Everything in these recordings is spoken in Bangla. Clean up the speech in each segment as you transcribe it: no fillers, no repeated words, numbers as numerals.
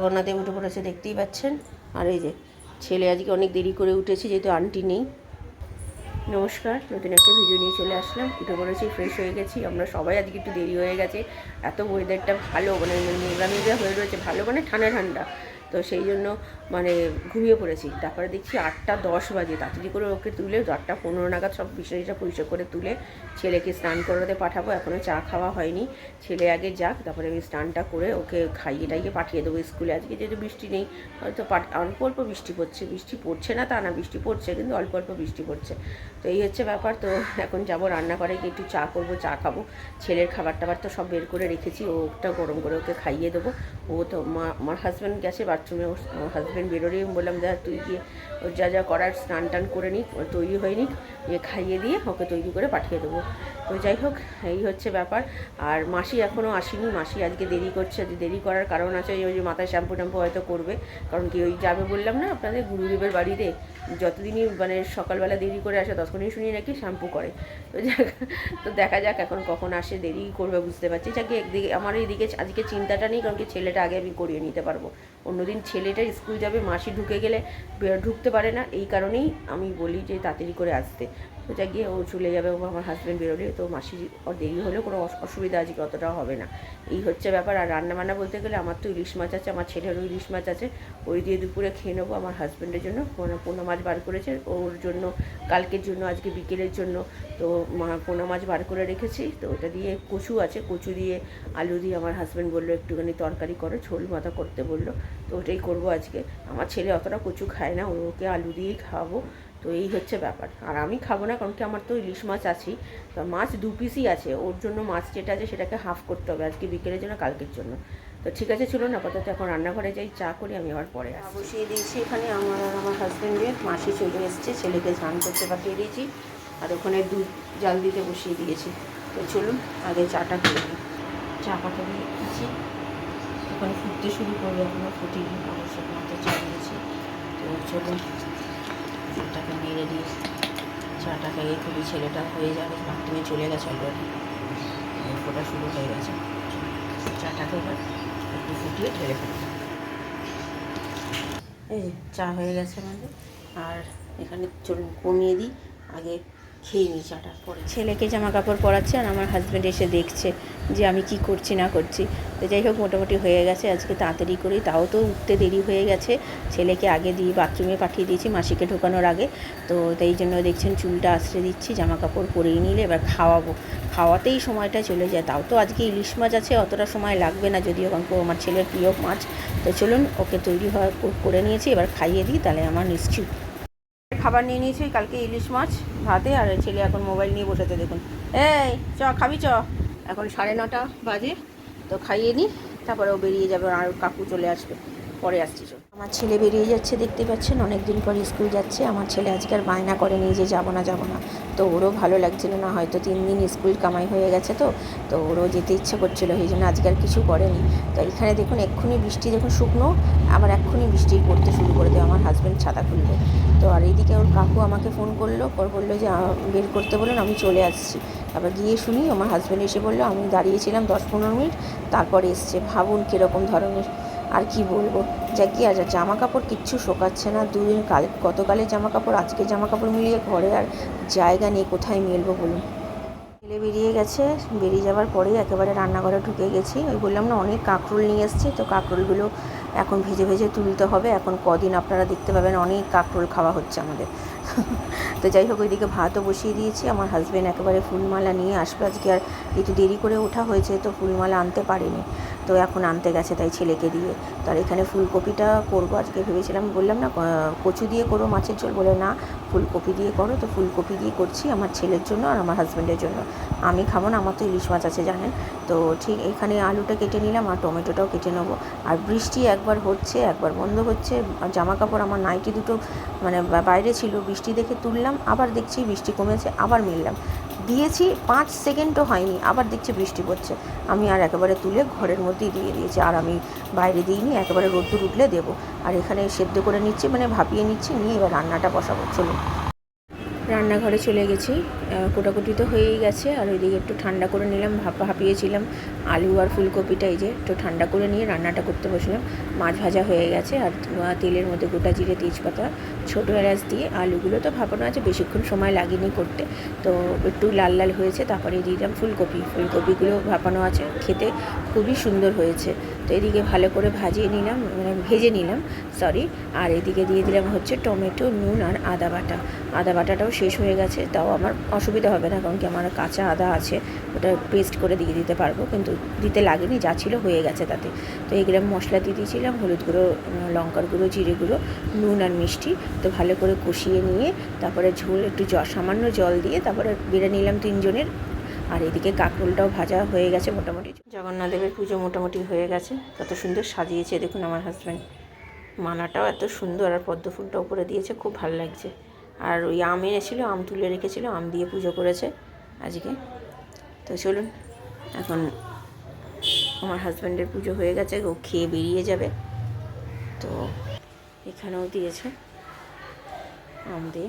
বানাতে উঠে পড়েছে, দেখতেই পাচ্ছেন। আর এই যে ছেলে আজকে অনেক দেরি করে উঠেছে, যেহেতু আন্টি নেই। নমস্কার, নতুন একটা ভিডিও নিয়ে চলে আসলাম। উঠে পড়েছি, ফ্রেশ হয়ে গেছি। আমরা সবাই আজকে একটু দেরি হয়ে গেছে, এত ওয়েদারটা ভালো, মানে মেঘলা মেঘলা হয়ে রয়েছে, ভালো মানে ঠান্ডা ঠান্ডা। তো সেই জন্য মানে ঘুমিয়ে পড়েছি। তারপরে দেখছি 8টা 10 বাজে, তাড়াতাড়ি করে ওকে তুলে 8টা 15 নাগাদ সব বিছানাটা পরিষ্কার করে তুলে ছেলেকে স্নান করাতে পাঠাবো। এখনও চা খাওয়া হয়নি, ছেলে আগে যাক, তারপরে আমি স্নানটা করে ওকে খাইয়ে টাইয়ে পাঠিয়ে দেবো স্কুলে। আজকে যেহেতু বৃষ্টি নেই, হয়তো অল্প অল্প বৃষ্টি পড়ছে, বৃষ্টি পড়ছে না তা না, বৃষ্টি পড়ছে কিন্তু অল্প অল্প বৃষ্টি পড়ছে। তো এই হচ্ছে ব্যাপার। তো এখন যাবো রান্নাঘরে গিয়ে একটু চা করবো, চা খাবো। ছেলের খাবার টাবার তো সব বের করে রেখেছি, ওটা গরম করে ওকে খাইয়ে দেবো। ও তো আমার হাজব্যান্ড গেছে বাথরুমে, আমার হাজব্যান্ড বেরোলেই আমি বললাম যা তুই গিয়ে ওর যা যা করার স্নান টান করে নিক, তৈরি হয়ে নিক, গিয়ে খাইয়ে দিয়ে ওকে তৈরি করে পাঠিয়ে দেবো। তো যাই হোক, এই হচ্ছে ব্যাপার। আর মাসি এখনও আসেনি, মাসি আজকে দেরি করছে। দেরি করার কারণ আছে ওই যে মাথায় শ্যাম্পু ট্যাম্পু হয়তো করবে, কারণ কি ওই যাবে বললাম না আপনাদের গুরুদেবের বাড়িতে, যতদিনই মানে সকালবেলা দেরি করে আসে ততক্ষণই শুনি নাকি শ্যাম্পু করে। তো দেখা যাক এখন কখন আসে, দেরি করবে বুঝতে পারছি। যাকে একদিকে আমার এইদিকে আজকে চিন্তাটা নেই, কারণ কি ছেলেটা আগে আমি করিয়ে নিতে পারবো। অন্যদিন ছেলেটা স্কুল যাবে, মাসি ঢুকে গেলে ঢুকতে পারে না, এই কারণেই আমি বলি যে তাড়াতাড়ি করে আসতে। তো যা গিয়ে ও চলে যাবে, ও আমার হাজব্যান্ড বেরোলে, তো মাসি ওর দেরি হলেও কোনো অসুবিধা আজকে অতটাও হবে না। এই হচ্ছে ব্যাপার। আর রান্নাবান্না বলতে গেলে আমার তো ইলিশ মাছ আছে, আমার ছেলেরও ইলিশ মাছ আছে, ওই দিয়ে দুপুরে খেয়ে নেবো। আমার হাজব্যান্ডের জন্য পোনা মাছ বার করেছে ওর জন্য, কালকের জন্য, আজকে বিকেলের জন্য। তো পোনা মাছ বার করে রেখেছি, তো ওটা দিয়ে কচু আছে, কচু দিয়ে আলু দিয়ে আমার হাজব্যান্ড বললো একটুখানি তরকারি করো, ঝোল মাথা করতে বললো, তো ওটাই করবো আজকে। আমার ছেলে অতটা কচু খায় না, ওকে আলু দিয়েই খাওয়াবো। তো এই হচ্ছে ব্যাপার। আর আমি খাবো না, কারণ কি আমার তো ইলিশ মাছ আছেই, তো মাছ 2 পিসই আছে, ওর জন্য মাছ যেটা আছে সেটাকে হাফ করতে হবে আজকে বিকেলের জন্য, কালকের জন্য। তো ঠিক আছে, চলুন আপাতত এখন রান্নাঘরে যাই, চা করি, আমি আবার পরে বসিয়ে দিয়েছি এখানে। আমার আর আমার হাজব্যান্ডের মাসি চলে এসছে, ছেলেকে স্নান করতে পাঠিয়ে দিয়েছি, আর ওখানে দুধ জাল দিতে বসিয়ে দিয়েছি। তো চলুন আগে চাটা করে নিই। চা পাতা দিয়ে দিয়েছি, ওখানে ফুটতে শুরু করবে, এখনও ফুটিনি, অবশ্যই মাত্র চা দিয়েছি। তো চলুন চাটাকে নেড়ে দিয়ে চাটা খাইয়ে খুবই, ছেলেটা হয়ে যাবে, বাথরুমে চলে গেছে অলরেডি, ফোটা শুরু হয়ে গেছে। চাটাকে এবার একটু ফুটিয়ে ঢেলে ফেলবো। এই যে চা হয়ে গেছে আমাদের, আর এখানে চলুন কমিয়ে দিই, আগে খেয়ে নিই চাটা, পরে ছেলেকে জামা কাপড় পরাচ্ছে, আর আমার হাজব্যান্ড এসে দেখছে যে আমি কি করছি না করছি। তো যাই হোক, মোটামুটি হয়ে গেছে আজকে তাড়াতাড়ি করেই, তাও তো উঠতে দেরি হয়ে গেছে। ছেলেকে আগে দিয়ে বাথরুমে পাঠিয়ে দিয়েছি মাসিকে ঢোকানোর আগে, তো তাই জন্য দেখছেন চুলটা আশ্রে দিচ্ছি, জামা কাপড় পরিয়ে নিলে এবার খাওয়াবো। খাওয়াতেই সময়টা চলে যায়, তাও তো আজকে ইলিশ মাছ আছে, অতটা সময় লাগবে না যদিও, কারণ আমার ছেলের প্রিয় মাছ। তো চলুন ওকে তৈরি হওয়া করে নিয়েছি, এবার খাইয়ে দিই, তাহলে আমার নিশ্চিত। খাবার নিয়ে নিয়েছি, কালকে ইলিশ মাছ ভাতে, আর ছেলে এখন মোবাইল নিয়ে বসেছে দেখুন। এই খাবি এখন 9:30 বাজে, তো খাইয়ে নিই, তারপরে ও বেরিয়ে যাবে, আর কাকু চলে আসবে, পরে আসছি। আমার ছেলে বেরিয়ে যাচ্ছে, দেখতে পাচ্ছেন, অনেক দিন পর স্কুল যাচ্ছে। আমার ছেলে আজকে আর বায়না করেনি যে যাবো না, তো ওরও ভালো লাগছিল না, হয়তো 3 দিন স্কুল কামাই হয়ে গেছে, তো ওরও যেতে ইচ্ছে করছিলো, সেই জন্য আজকে আর কিছু করেনি। তো এখানে দেখুন এক্ষুনি বৃষ্টি, দেখুন শুকনো, আবার এক্ষুনি বৃষ্টি পড়তে শুরু করে দেয়, আমার হাজব্যান্ড ছাতা খুলবে। তো আর এইদিকে ওর কাকু আমাকে ফোন করলো, বললো যে বের করতে বলুন, আমি চলে আসছি। আবার গিয়ে শুনি আমার হাজব্যান্ড এসে বললো আমি দাঁড়িয়েছিলাম 10-15 মিনিট, তারপরে এসছে। ভাবুন কীরকম ধরনের, আর কি বলবো। যা কি, আর জামা কাপড় কিচ্ছু শোকাচ্ছে না, দুদিন গতকালের জামা কাপড় আজকে জামা কাপড় মিলিয়ে ঘরে আর জায়গা নেই, কোথায় মেলবো বলুন। ছেলে বেরিয়ে গেছে, বেরিয়ে যাওয়ার পরেই একেবারে রান্নাঘরে ঢুকে গেছি। ওই বললাম না অনেক কাঁকরোল নিয়ে এসছে, তো কাঁকরোলগুলো এখন ভেজে ভেজে তুলতে হবে। এখন কদিন আপনারা দেখতে পাবেন অনেক কাঁকরোল খাওয়া হচ্ছে আমাদের। তো যাই হোক, ওইদিকে ভাতও বসিয়ে দিয়েছি। আমার হাজব্যান্ড একেবারে ফুলমালা নিয়ে আসবে আজকে, আর একটু দেরি করে ওঠা হয়েছে, তো ফুলমালা আনতে পারিনি, তো এখন আনতে গেছে, তাই ছেলেকে দিয়ে। তো আর এখানে ফুলকপিটা করবো আজকে ভেবেছিলাম, বললাম না কচু দিয়ে করবো মাছের ঝোল, বলে না ফুলকপি দিয়ে করো, তো ফুলকপি দিয়ে করছি আমার ছেলের জন্য আর আমার হাজব্যান্ডের জন্য। আমি খাবো না, আমার তো ইলিশ মাছ আছে জানেন। তো ঠিক এখানে আলুটা কেটে নিলাম, আর টমেটোটাও কেটে নেবো। আর বৃষ্টি একবার হচ্ছে একবার বন্ধ হচ্ছে, আর জামা কাপড় আমার নাইটি দুটো মানে বাইরে ছিল, বৃষ্টি দেখে তুললাম, আবার দেখছি বৃষ্টি কমেছে, আবার মেললাম, দিয়েছি 5 সেকেন্ডও হয়নি, আবার দেখছি বৃষ্টি পড়ছে। আমি আর একেবারে তুলে ঘরের মধ্যেই দিয়ে দিয়েছি, আর আমি বাইরে দিইনি, একেবারে রোদ্দুর উঠলে দেবো। আর এখানে সেদ্ধ করে নিচ্ছি, মানে ভাপিয়ে নিচ্ছি, নিয়ে এবার রান্নাটা বসাবো, চলুন। রান্নাঘরে চলে গেছি, কোটাকুটি তো হয়েই গেছে। আর ওইদিকে একটু ঠান্ডা করে নিলাম, ভাপিয়েছিলাম আলু আর ফুলকপিটা, এই যে একটু ঠান্ডা করে নিয়ে রান্নাটা করতে বসলাম। মাছ ভাজা হয়ে গেছে, আর তেলের মধ্যে গোটা জিরে তেজপাতা ছোটো এলাচ দিয়ে আলুগুলো তো ভাপানো আছে, বেশিক্ষণ সময় লাগেনি করতে, তো একটু লাল লাল হয়েছে। তারপরে দিয়ে দিলাম ফুলকপিগুলো ভাপানো আছে, খেতে খুবই সুন্দর হয়েছে। তো এদিকে ভালো করে ভেজে নিলাম সরি। আর এদিকে দিয়ে দিলাম হচ্ছে টমেটো, নুন আর আদা বাটাটাও শেষ হয়ে গেছে, তাও আমার অসুবিধা হবে না, কারণ কি আমার কাঁচা আদা আছে, ওটা পেস্ট করে দিয়ে দিতে পারবো, কিন্তু দিতে লাগেনি, যা ছিল হয়ে গেছে তাতে। তো এগুলো মশলা দিয়ে দিয়েছিলাম, হলুদ গুঁড়ো, লঙ্কার গুঁড়ো, জিরে গুঁড়ো, নুন আর মিষ্টি। তো ভালো করে কষিয়ে নিয়ে তারপরে ঝোল একটু সামান্য জল দিয়ে তারপরে বেড়ে নিলাম 3 জনের। আর এদিকে কাঁকরোলটাও ভাজা হয়ে গেছে মোটামুটি। জগন্নাথ দেবের পুজো মোটামুটি হয়ে গেছে, কত সুন্দর সাজিয়েছে দেখুন আমার হাজব্যান্ড। মালাটাও এত সুন্দর, আর পদ্ম ফুলটা উপরে দিয়েছে, খুব ভালো লাগছে। আর ওই আম এনেছিল, আম তুলে রেখেছিল, আম দিয়ে পুজো করেছে আজকে। তো চলুন, এখন আমার হাজব্যান্ডের পুজো হয়ে গেছে, ও খেয়ে বেরিয়ে যাবে। তো এখানেও দিয়েছে, আম দিয়ে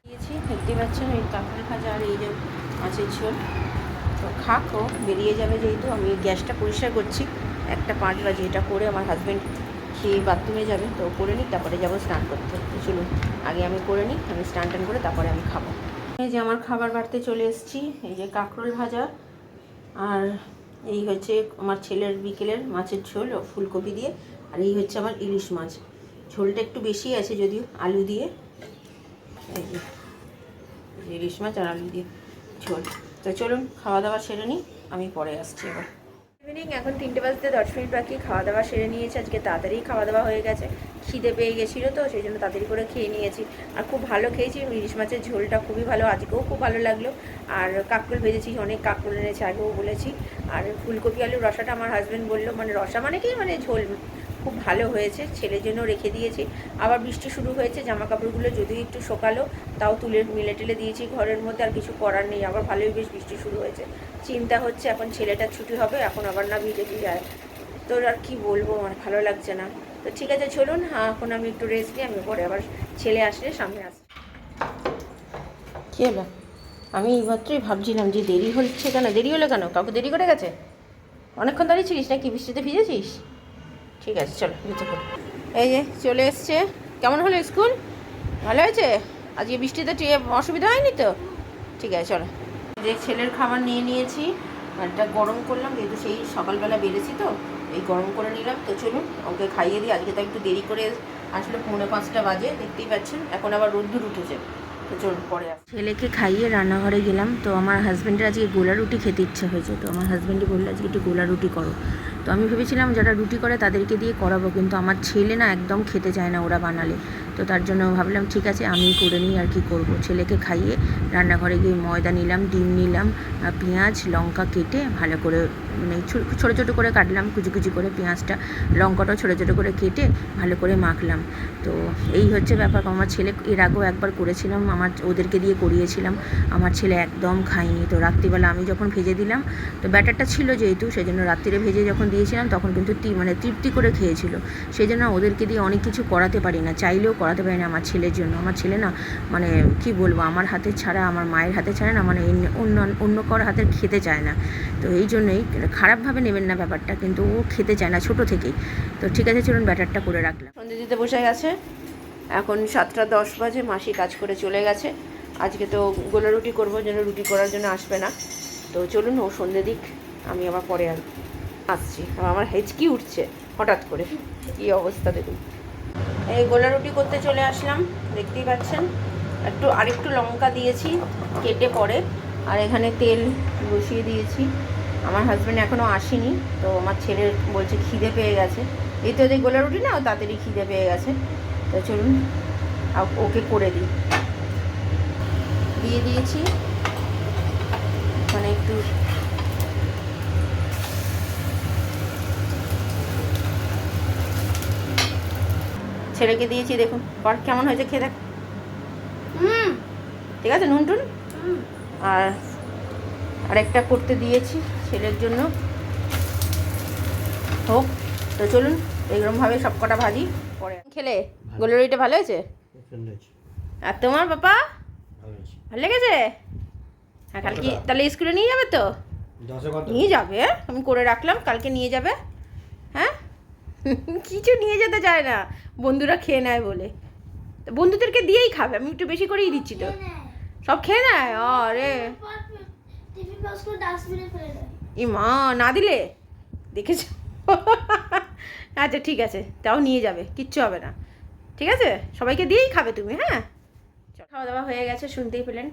দিয়েছি, দেখতে পাচ্ছেন এই কাঁকড়ের ভাজা আর এই যে মাছের ঝোল। তো ও বেরিয়ে যাবে, যেহেতু আমি গ্যাসটা পরিষ্কার করছি, 1:05 বাজে। এটা করে আমার হাজব্যান্ড খেয়ে বাথরুমে যাবে, তো করে নিই, তারপরে যাবো স্নান করতে। চলুন আগে আমি করে নিই, আমি স্নান টান করে তারপরে আমি খাবো। এই যে আমার খাবার বাড়তে চলে এসেছি, এই যে কাঁকরোল ভাজা, আর এই হচ্ছে আমার ছেলের বিকেলের মাছের ঝোল ও ফুলকপি দিয়ে, আর এই হচ্ছে আমার ইলিশ মাছ। ঝোলটা একটু বেশি আছে যদিও, আলু দিয়ে, এই যে ইলিশ মাছ আর আলু দিয়ে ঝোল। তো চলুন খাওয়া দাওয়া সেরে নিই, আমি পরে আসছি এবার। ইভিনিং, এখন 3টে বাজতে 10 মিনিট বাকি। খাওয়া দাওয়া সেরে নিয়েছি, আজকে তাড়াতাড়ি খাওয়া দাওয়া হয়ে গেছে, খিদে পেয়ে গেছিলো, তো সেই জন্য তাড়াতাড়ি করে খেয়ে নিয়েছি। আর খুব ভালো খেয়েছি, ইলিশ মাছের ঝোলটা খুবই ভালো, আজকেও খুব ভালো লাগলো। আর কাঁকরোল ভেজেছি, অনেক কাঁকরোল এনেছে, আগেও বলেছি। আর ফুলকপি আলুর রসাটা আমার হাজব্যান্ড বললো, মানে রসা মানে কি, মানে ঝোল খুব ভালো হয়েছে, ছেলের জন্য রেখে দিয়েছি। আবার বৃষ্টি শুরু হয়েছে, জামা কাপড়গুলো যদিও একটু শোকালো, তাও তুলে মেলে দিয়েছি ঘরের মধ্যে, আর কিছু করার নেই, আবার ভালোই বেশ বৃষ্টি শুরু হয়েছে। চিন্তা হচ্ছে এখন ছেলেটার ছুটি হবে, এখন আবার না ভিজে যায়, তোর আর কি বলবো, মানে ভালো লাগছে না। তো ঠিক আছে চলুন, হ্যাঁ এখন আমি একটু রেস্ট নিই, আমি পরে আবার ছেলে আসলে সামনে আসি। কী হলো? আমি এইমাত্রই ভাবছিলাম যে দেরি হচ্ছে কেন, দেরি হলো কেন, কাউকে দেরি করে গেছে? অনেকক্ষণ দাঁড়িয়েছিলিস নাকি, বৃষ্টিতে ভিজেছিস? ঠিক আছে চলো জুতো পড়ো। এই যে চলে এসছে। কেমন হলো স্কুল? ভালো হয়েছে? আজকে বৃষ্টিতে অসুবিধা হয়নি তো? ঠিক আছে চলো। যে ছেলের খাবার নিয়ে নিয়েছি, এটা গরম করলাম, যেহেতু সেই সকালবেলা বেড়েছি, তো এই গরম করে নিলাম। তো চলুন ওকে খাইয়ে দিই, আজকে তো একটু দেরি করে আসলে 4:45 বাজে, দেখতেই পাচ্ছেন, এখন আবার রোদ্দুর উঠেছে। তো চলুন পরে ছেলেকে খাইয়ে রান্নাঘরে গেলাম। তো আমার হাজব্যান্ডের আজকে গোলা রুটি খেতে ইচ্ছে হয়েছে, তো আমার হাজব্যান্ডই বললো আজকে একটু গোলা রুটি করো। তো আমি ভেবেছিলাম যারা রুটি করে তাদেরকে দিয়ে করাবো, কিন্তু আমার ছেলে না একদম খেতে চায় না ওরা বানালে। তো তার জন্য ভাবলাম ঠিক আছে আমি করে নিই, আর কি করব। ছেলেকে খাইয়ে রান্নাঘরে গিয়ে ময়দা নিলাম, ডিম নিলাম, পেঁয়াজ লঙ্কা কেটে ভালো করে, মানে ছোটো ছোটো করে কাটলাম, কুচি কুচি করে পেঁয়াজটা, লঙ্কাটাও ছোটো ছোটো করে কেটে ভালো করে মাখলাম। তো এই হচ্ছে ব্যাপার। আমার ছেলে এর আগেও একবার করেছিলাম, ওদেরকে দিয়ে করিয়েছিলাম, আমার ছেলে একদম খায়নি। তো রাত্রিবেলা আমি যখন ভেজে দিলাম, তো ব্যাটারটা ছিল যেহেতু, সেই জন্য রাত্রিরে ভেজে যখন দিয়েছিলাম তখন কিন্তু তৃপ্তি করে খেয়েছিল। সেই জন্য ওদেরকে দিয়ে অনেক কিছু করাতে পারি না, চাইলেও করাতে পারি না আমার ছেলের জন্য। আমার ছেলে না, মানে কি বলবো, আমার হাতে ছাড়া, আমার মায়ের হাতে ছাড়া না, মানে অন্য কারোর হাতের খেতে চায় না। তো এই জন্যই, খারাপভাবে নেবেন না ব্যাপারটা, কিন্তু ও খেতে চায় না ছোটো থেকেই। তো ঠিক আছে চলুন ব্যাটারটা করে রাখলাম। সন্ধে দিতে বসে গেছে, এখন 7:10 বাজে, মাসি কাজ করে চলে গেছে। আজকে তো গোলা রুটি করবো, যেন রুটি করার জন্য আসবে না। তো চলুন ও সন্ধে দিক, আমি আবার পরে আসছি। আমার হেঁচকি উঠছে হঠাৎ করে, কী অবস্থা দেখুন। এই গোলা রুটি করতে চলে আসলাম, দেখতেই পাচ্ছেন। আরেকটু লঙ্কা দিয়েছি কেটে পরে, আর এখানে তেল বসিয়ে দিয়েছি। আমার হাজব্যান্ড এখনও আসেনি, তো আমার ছেলে বলছে খিদে পেয়ে গেছে। এই তো এই গোলা রুটি না, ও তাড়াতাড়ি খিদে পেয়ে গেছে। তো চলুন ওকে করে দিয়ে দিয়েছি। মানে একটু ছেলেকে দিয়েছি, দেখুন পর কেমন হয়েছে, খেয়ে দেখ। ঠিক আছে, নুন টুন। আর আরেকটা করতে দিয়েছি ছেলের জন্য, হোক। তো চলুন এরকমভাবে সব কটা ভাজি পরে খেলে। গোলা রুটিটা ভালো হয়েছে? আর তোমার বাবা? ভালো লেগেছে? হ্যাঁ, কালকে তাহলে স্কুলে নিয়ে যাবে তো? নিয়ে যাবে, আমি করে রাখলাম, কালকে নিয়ে যাবে। হ্যাঁ, কিছু নিয়ে যেতে চায় না, বন্ধুরা খেয়ে নেয় বলে। তো বন্ধুদেরকে দিয়েই খাবে, আমি একটু বেশি করেই দিচ্ছি তো। সব খেয়ে নেয়? আরে ই মা, না দিলে দেখেছ? আচ্ছা ঠিক আছে, তাও নিয়ে যাবে, কিচ্ছু হবে না। ঠিক আছে, সবাইকে দিয়েই খাবে তুমি। হ্যাঁ, খাওয়া দাওয়া হয়ে গেছে, শুনতেই পেলেন।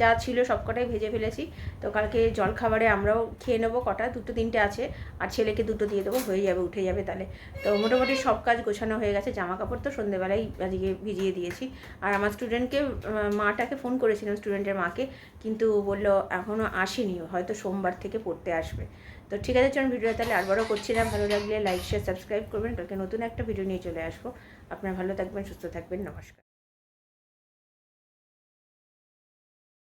যা ছিল সব কটাই ভেজে ফেলেছি। তো কালকে জলখাবারে আমরাও খেয়ে নেবো কটা, 2-3টে আছে, আর ছেলেকে 2টো দিয়ে দেবো, হয়ে যাবে, উঠে যাবে তাহলে। তো মোটামুটি সব কাজ গোছানো হয়ে গেছে। জামা কাপড় তো সন্ধ্যেবেলায় আজকে ভিজিয়ে দিয়েছি। আর আমার স্টুডেন্টকে, মাটাকে ফোন করেছিলাম, স্টুডেন্টের মাকে, কিন্তু বললো এখনও আসেনি, হয়তো সোমবার থেকে পড়তে আসবে। তো ঠিক আছে, চলুন ভিডিওটা তাহলে আরবারও করছি না। ভালো লাগলে লাইক শেয়ার সাবস্ক্রাইব করবেন। কালকে নতুন একটা ভিডিও নিয়ে চলে আসবো। আপনারা ভালো থাকবেন, সুস্থ থাকবেন, নমস্কার।